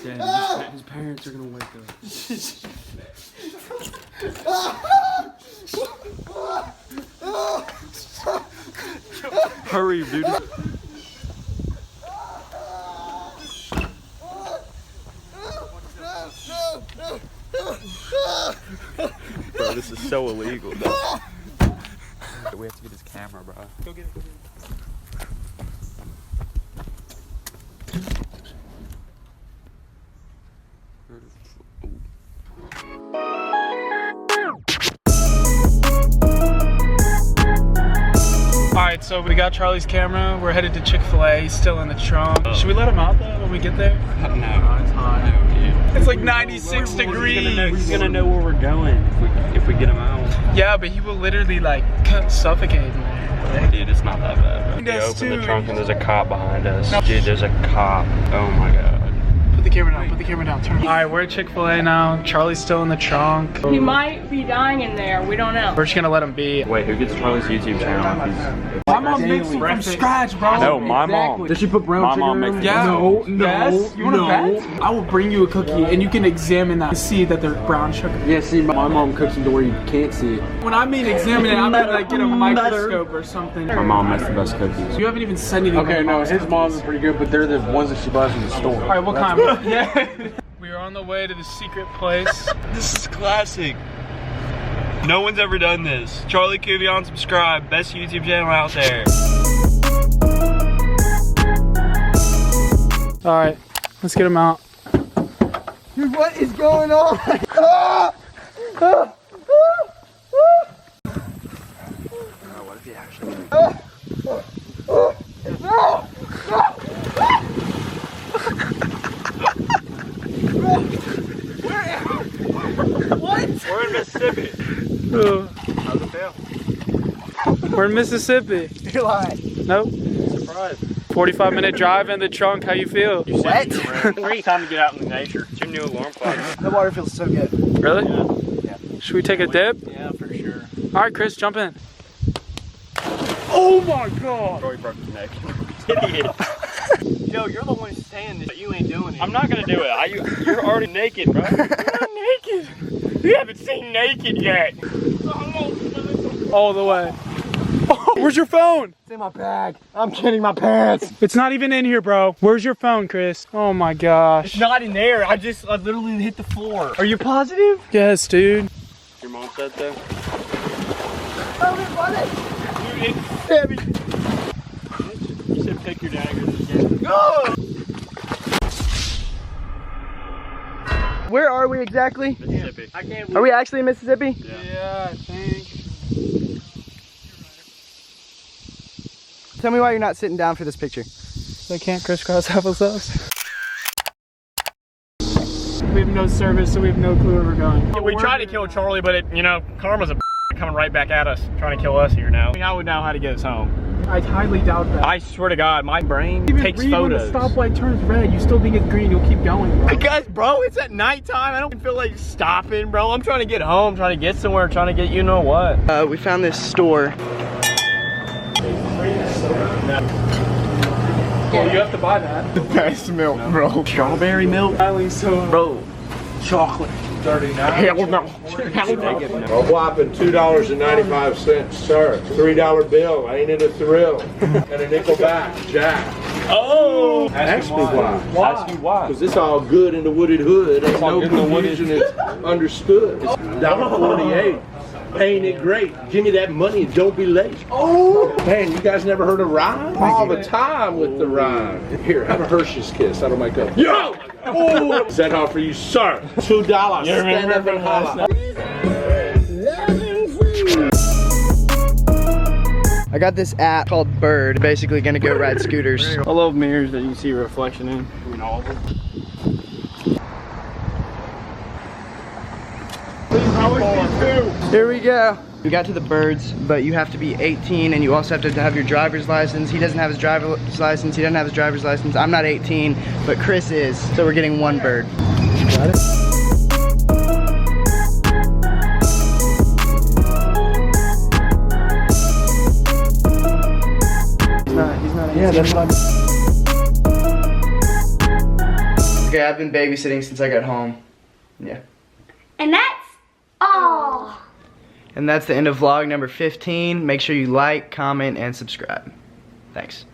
It's dead. His parents are gonna wake up. Hurry, dude. Bro, this is so illegal. We have to get his camera, bro. Go get it. Go get it. Alright, so we got Charlie's camera. We're headed to Chick-fil-A. He's still in the trunk. Should we let him out though when we get there? No, it's hot. No, dude. It's like 96 degrees. He's gonna know where we're going if we get him out. Yeah, but he will literally like suffocate in there. Dude, it's not that bad. You open the trunk and there's a cop behind us. No. Dude, there's a cop. Oh my god. Put the camera down, put the camera down, turn. Alright, we're at Chick-fil-A now. Charlie's still in the trunk. He might be dying in there, we don't know. We're just gonna let him be. Wait, who gets Charlie's YouTube channel? My mom makes it from scratch, bro. No, my mom. Does she put brown sugar in them? Yeah. No. Yes. You wanna bet? I will bring you a cookie and you can examine that to see that they're brown sugar. Yeah, see, my mom cooks them to where you can't see it. When I mean examine it, I mean like get a microscope or something. My mom makes the best cookies. You haven't even said anything. Okay, no, his mom's are pretty good, but they're the ones that she buys from the store. Alright, what kind? Yeah. We are on the way to the secret place. This is classic. No one's ever done this. Charlie Cuvion, subscribe. Best YouTube channel out there. Alright, let's get him out. Dude, what is going on? What if he actually... What? We're in Mississippi. How's it feel? We're in Mississippi. You're lying. Nope. Surprise. 45-minute drive in the trunk. How you feel? What? Great time to get out in the nature. It's your new alarm clock. The water feels so good. Really? Yeah. Should we take a dip? Yeah, for sure. Alright, Chris, jump in. Oh my god! Troy broke his neck. Idiot. Yo, you're the one saying this, but you ain't doing it. I'm not gonna do it. You're already naked, bro. You're not naked. You haven't seen naked yet. All the way. Oh, where's your phone? It's in my bag. I'm kidding, my pants. It's not even in here, bro. Where's your phone, Chris? Oh my gosh. It's not in there. I literally hit the floor. Are you positive? Yes, dude. Your mom said so? Oh, Dude, it's heavy. You said pick your dagger. no! Where are we exactly? Mississippi. I can't believe Are we actually in Mississippi? Yeah, I think. Tell me why you're not sitting down for this picture. They can't crisscross applesauce. We have no service, so we have no clue where we're going. We tried to kill Charlie, but karma's coming right back at us, trying to kill us here now. I would know how to get us home. I highly doubt that. I swear to God, my brain takes When photos. the stoplight turns red, you still think it's green, you'll keep going, bro. Because, bro, it's at nighttime. I don't feel like stopping, bro. I'm trying to get home, trying to get somewhere, trying to get you know what. We found this store. Well, you have to buy that. The best milk, bro. Strawberry milk? Bro, chocolate. 39. Hell no. A whopping $2.95, sir. $3 bill, ain't it a thrill? And a nickel back, Jack. Oh! Ask me why. Ask you why. Because it's all good in the wooded hood. Ain't no confusion, it's understood. It's $1.48. Ain't it great? Give me that money and don't be late. Oh! Man, you guys never heard a rhyme? All the time with the rhyme. Here, have a Hershey's kiss. That'll make up. Yo! Oh! Is that all for you, sir? $2. Stand up and holla. I got this app called Bird. Basically gonna go ride scooters. I love mirrors that you can see a reflection in. I mean, all of them. Here we go. We got to the Birds, but you have to be 18 and you also have to have your driver's license. He doesn't have his driver's license. He doesn't have his driver's license. I'm not 18, but Chris is. So we're getting one bird. Got it? He's not 18. Yeah, that's what I'm... Okay, I've been babysitting since I got home. Yeah. And that's all. And that's the end of vlog number 15. Make sure you like, comment, and subscribe. Thanks.